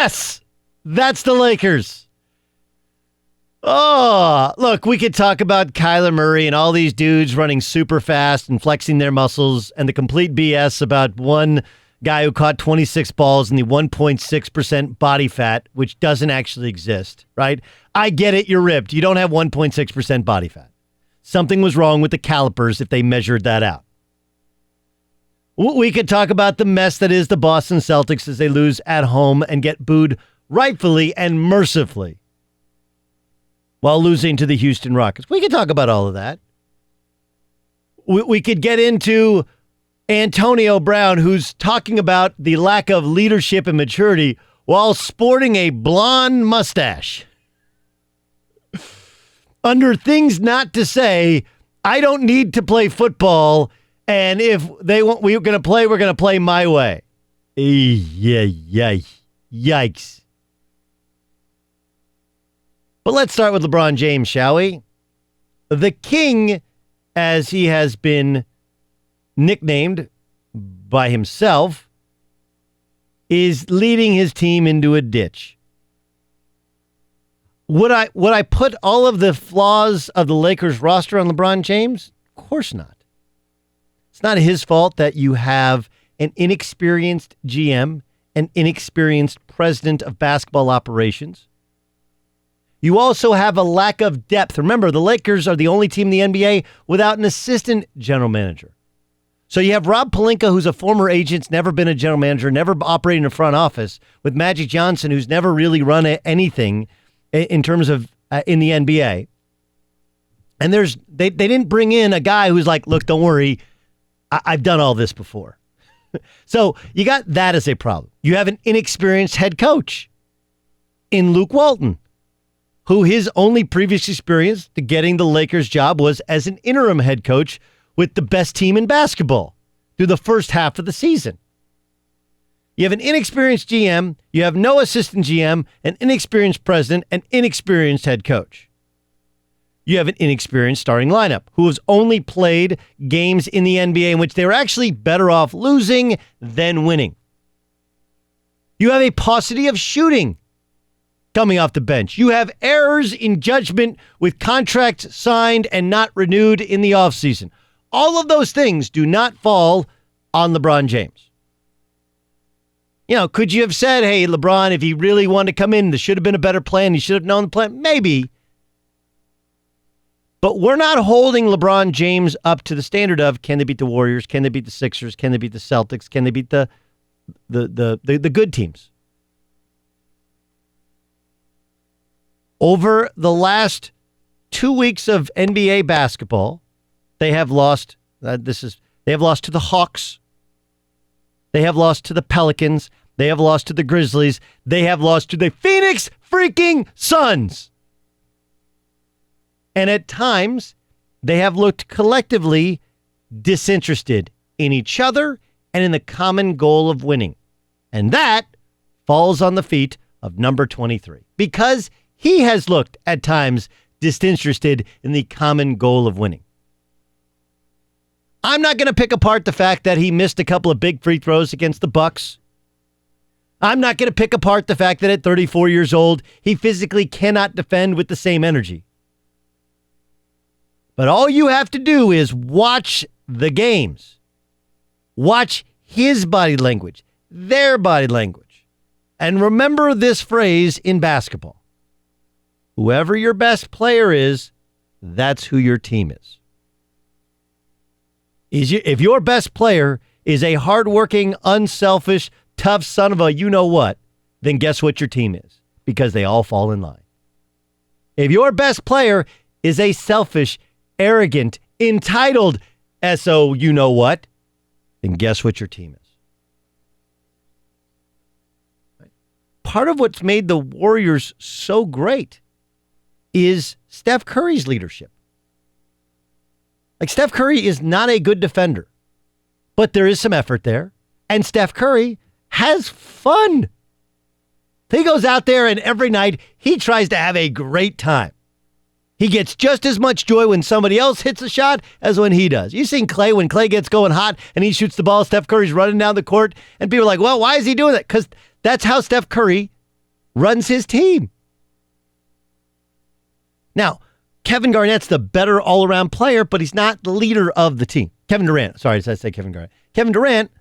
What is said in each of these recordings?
Yes, that's the Lakers. Oh, look, we could talk about Kyler Murray and all these dudes running super fast and flexing their muscles and the complete BS about one guy who caught 26 balls and the 1.6% body fat, which doesn't actually exist, right? I get it, you're ripped. You don't have 1.6% body fat. Something was wrong with the calipers if they measured that out. We could talk about the mess that is the Boston Celtics as they lose at home and get booed rightfully and mercifully while losing to the Houston Rockets. We could talk about all of that. We could get into Antonio Brown, who's talking about the lack of leadership and maturity while sporting a blonde mustache. Under things not to say, I don't need to play football, and if they want, we're going to play my way. Yikes. But let's start with LeBron James, shall we? The King, as he has been nicknamed by himself, is leading his team into a ditch. Would I put all of the flaws of the Lakers roster on LeBron James? Of course not. It's not his fault that you have an inexperienced GM, an inexperienced president of basketball operations. You also have a lack of depth. Remember, the Lakers are the only team in the NBA without an assistant general manager. So you have Rob Pelinka, who's a former agent, never been a general manager, never operated in a front office, with Magic Johnson, who's never really run anything in terms of in the NBA. And they didn't bring in a guy who's like, look, don't worry, I've done all this before. So you got that as a problem. You have an inexperienced head coach in Luke Walton, who his only previous experience to getting the Lakers job was as an interim head coach with the best team in basketball through the first half of the season. You have an inexperienced GM, you have no assistant GM, an inexperienced president, an inexperienced head coach. You have an inexperienced starting lineup who has only played games in the NBA in which they were actually better off losing than winning. You have a paucity of shooting coming off the bench. You have errors in judgment with contracts signed and not renewed in the offseason. All of those things do not fall on LeBron James. You know, could you have said, hey, LeBron, if he really wanted to come in, there should have been a better plan. He should have known the plan. Maybe. But we're not holding LeBron James up to the standard of, can they beat the Warriors? Can they beat the Sixers? Can they beat the Celtics? Can they beat the good teams? Over the last 2 weeks of NBA basketball, they have lost. They have lost to the Hawks. They have lost to the Pelicans. They have lost to the Grizzlies. They have lost to the Phoenix freaking Suns. And at times, they have looked collectively disinterested in each other and in the common goal of winning. And that falls on the feet of number 23. Because he has looked at times disinterested in the common goal of winning. I'm not going to pick apart the fact that he missed a couple of big free throws against the Bucks. I'm not going to pick apart the fact that at 34 years old, he physically cannot defend with the same energy. But all you have to do is watch the games. Watch his body language, their body language. And remember this phrase in basketball. Whoever your best player is, that's who your team is. If your best player is a hardworking, unselfish, tough son of a you-know-what, then guess what your team is? Because they all fall in line. If your best player is a selfish, arrogant, entitled SO you-know-what, then guess what your team is? Part of what's made the Warriors so great is Steph Curry's leadership. Like, Steph Curry is not a good defender, but there is some effort there. And Steph Curry has fun. He goes out there and every night he tries to have a great time. He gets just as much joy when somebody else hits a shot as when he does. You've seen Klay, when Klay gets going hot and he shoots the ball, Steph Curry's running down the court and people are like, well, why is he doing that? Because that's how Steph Curry runs his team. Now, Kevin Garnett's the better all-around player, but he's not the leader of the team. Kevin Durant. Sorry, did I say Kevin Garnett? Kevin Durant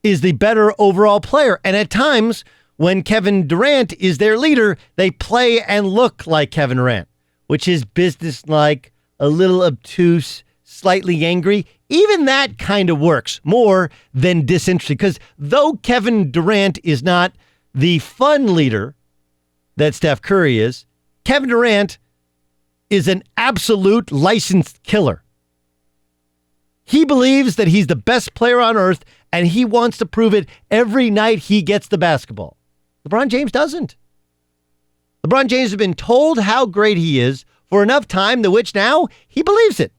is the better overall player. And at times, when Kevin Durant is their leader, they play and look like Kevin Durant, which is businesslike, a little obtuse, slightly angry. Even that kind of works more than disinterested. Because though Kevin Durant is not the fun leader that Steph Curry is, Kevin Durant is an absolute licensed killer. He believes that he's the best player on earth, and he wants to prove it every night he gets the basketball. LeBron James doesn't. LeBron James has been told how great he is for enough time to which now he believes it.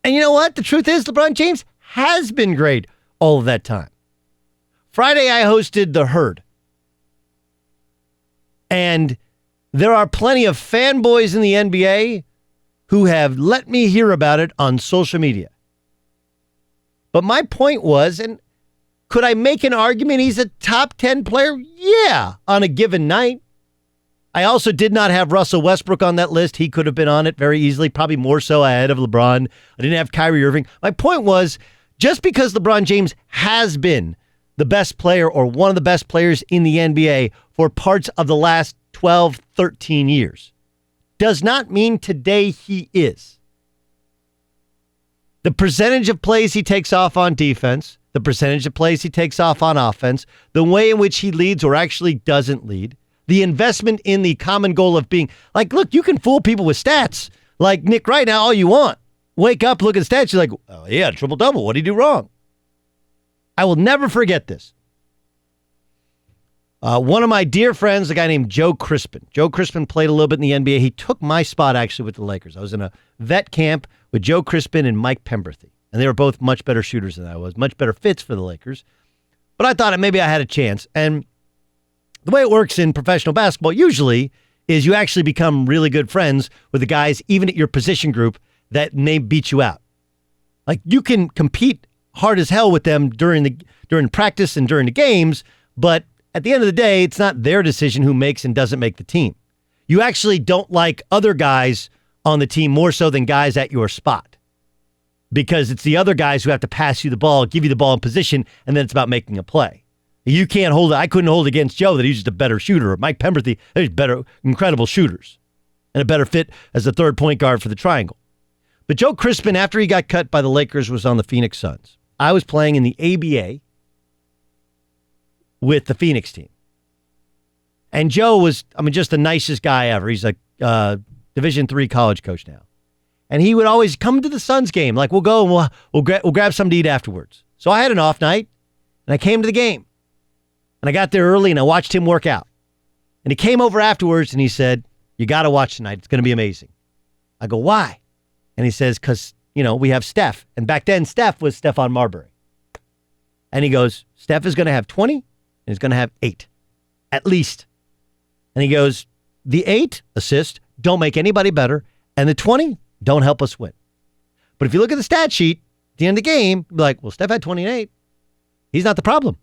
And you know what? The truth is LeBron James has been great all of that time. Friday, I hosted The Herd. And there are plenty of fanboys in the NBA who have let me hear about it on social media. But my point was, and could I make an argument he's a top 10 player? Yeah, on a given night. I also did not have Russell Westbrook on that list. He could have been on it very easily, probably more so ahead of LeBron. I didn't have Kyrie Irving. My point was, just because LeBron James has been the best player or one of the best players in the NBA for parts of the last 12, 13 years, does not mean today he is. The percentage of plays he takes off on defense, the percentage of plays he takes off on offense, the way in which he leads or actually doesn't lead, the investment in the common goal of being, like, look, you can fool people with stats. Like Nick right now, all you want. Wake up, look at the stats, you're like, oh yeah, triple-double, what did he do wrong? I will never forget this. One of my dear friends, a guy named Joe Crispin. Joe Crispin played a little bit in the NBA. He took my spot, actually, with the Lakers. I was in a vet camp with Joe Crispin and Mike Pemberthy. And they were both much better shooters than I was, much better fits for the Lakers. But I thought maybe I had a chance. And the way it works in professional basketball usually is you actually become really good friends with the guys, even at your position group, that may beat you out. Like, you can compete hard as hell with them during practice and during the games, but at the end of the day, it's not their decision who makes and doesn't make the team. You actually don't like other guys on the team more so than guys at your spot, because it's the other guys who have to pass you the ball, give you the ball in position, and then it's about making a play. You can't hold it. I couldn't hold against Joe that he's just a better shooter. Mike Pemberthy, he's better, incredible shooters, and a better fit as a third point guard for the triangle. But Joe Crispin, after he got cut by the Lakers, was on the Phoenix Suns. I was playing in the ABA with the Phoenix team. And Joe was, just the nicest guy ever. He's a Division III college coach now. And he would always come to the Suns game. Like, we'll go and we'll grab something to eat afterwards. So I had an off night, and I came to the game. And I got there early, and I watched him work out. And he came over afterwards, and he said, you got to watch tonight. It's going to be amazing. I go, why? And he says, because, we have Steph. And back then, Steph was Stephon Marbury. And he goes, Steph is going to have 20, and he's going to have 8, at least. And he goes, the 8 assists don't make anybody better, and the 20 don't help us win. But if you look at the stat sheet at the end of the game, you'd be like, well, Steph had 20 and 8. He's not the problem.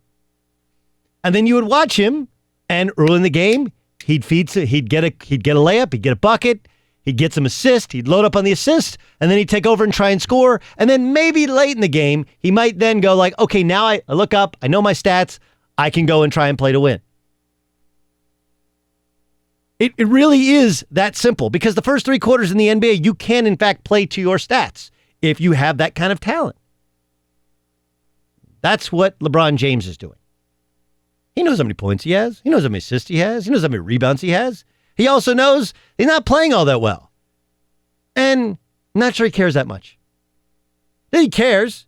And then you would watch him, and early in the game, he'd get a layup, he'd get a bucket, he'd get some assists, he'd load up on the assist, and then he'd take over and try and score. And then maybe late in the game, he might then go like, okay, now I look up, I know my stats, I can go and try and play to win. It really is that simple, because the first 3 quarters in the NBA, you can, in fact, play to your stats if you have that kind of talent. That's what LeBron James is doing. He knows how many points he has. He knows how many assists he has. He knows how many rebounds he has. He also knows he's not playing all that well. And I'm not sure he cares that much. He cares,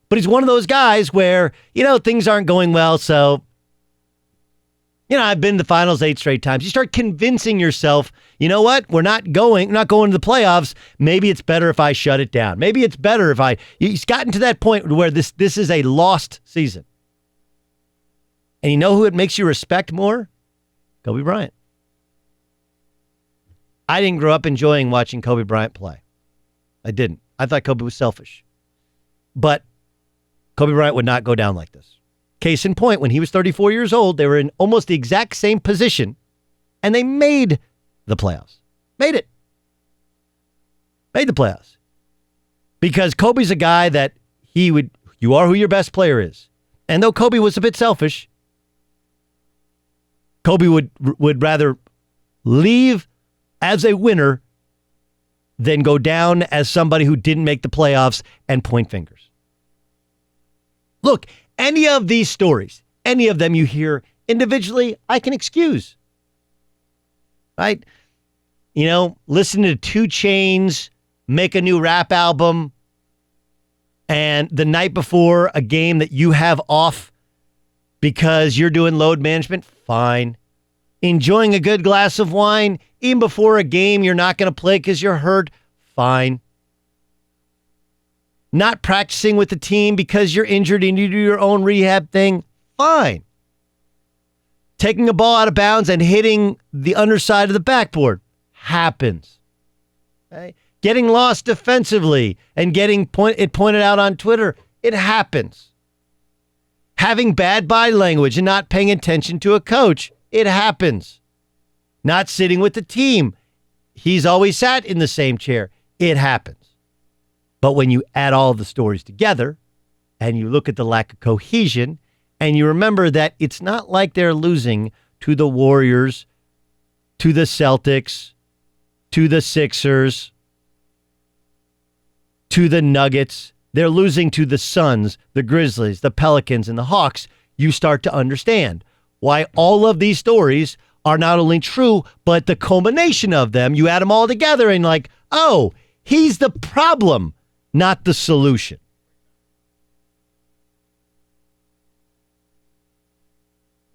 but he's one of those guys where, things aren't going well, so I've been to the finals 8 straight times. You start convincing yourself, you know what? We're not going to the playoffs. Maybe it's better if I shut it down. Maybe it's better if he's gotten to that point where this is a lost season. And you know who it makes you respect more? Kobe Bryant. I didn't grow up enjoying watching Kobe Bryant play. I didn't. I thought Kobe was selfish. But Kobe Bryant would not go down like this. Case in point, when he was 34 years old, they were in almost the exact same position, and they made the playoffs. Made it. Made the playoffs. Because Kobe's a guy that you are who your best player is. And though Kobe was a bit selfish, Kobe would rather leave as a winner than go down as somebody who didn't make the playoffs and point fingers. Look, any of these stories, any of them you hear individually, I can excuse. Right? You know, listen to 2 Chainz make a new rap album, and the night before a game that you have off because you're doing load management, fine. Enjoying a good glass of wine, even before a game you're not going to play because you're hurt, fine. Not practicing with the team because you're injured and you do your own rehab thing, fine. Taking a ball out of bounds and hitting the underside of the backboard, happens. Okay? Getting lost defensively and getting it pointed out on Twitter, it happens. Having bad body language and not paying attention to a coach, it happens. Not sitting with the team. He's always sat in the same chair. It happens. But when you add all the stories together and you look at the lack of cohesion and you remember that it's not like they're losing to the Warriors, to the Celtics, to the Sixers, to the Nuggets. They're losing to the Suns, the Grizzlies, the Pelicans, and the Hawks. You start to understand why all of these stories are not only true, but the culmination of them, you add them all together and like, oh, he's the problem, not the solution.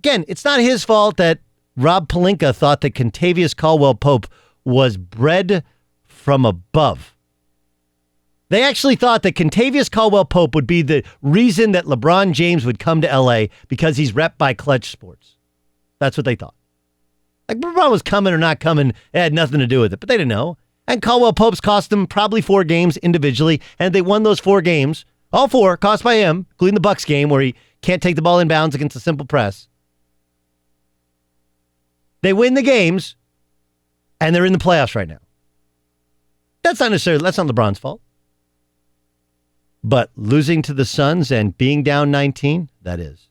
Again, it's not his fault that Rob Pelinka thought that Kentavious Caldwell-Pope was bred from above. They actually thought that Kentavious Caldwell-Pope would be the reason that LeBron James would come to LA because he's rep by Clutch Sports. That's what they thought. Like LeBron was coming or not coming, it had nothing to do with it, but they didn't know. And Caldwell-Pope's cost them probably 4 games individually, and they won those 4 games. All 4 cost by him, including the Bucks game where he can't take the ball in bounds against a simple press. They win the games, and they're in the playoffs right now. That's not LeBron's fault. But losing to the Suns and being down 19, that is.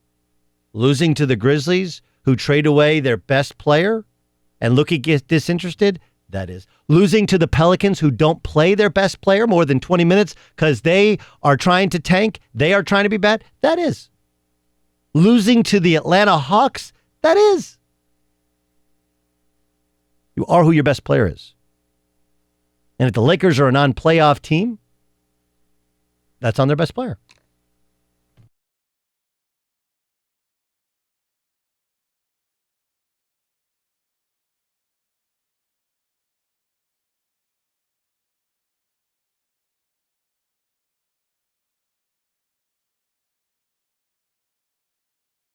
Losing to the Grizzlies, who trade away their best player and look at get disinterested, that is. Losing to the Pelicans, who don't play their best player more than 20 minutes because they are trying to tank, they are trying to be bad, that is. Losing to the Atlanta Hawks, that is. You are who your best player is. And if the Lakers are a non-playoff team, that's on their best player.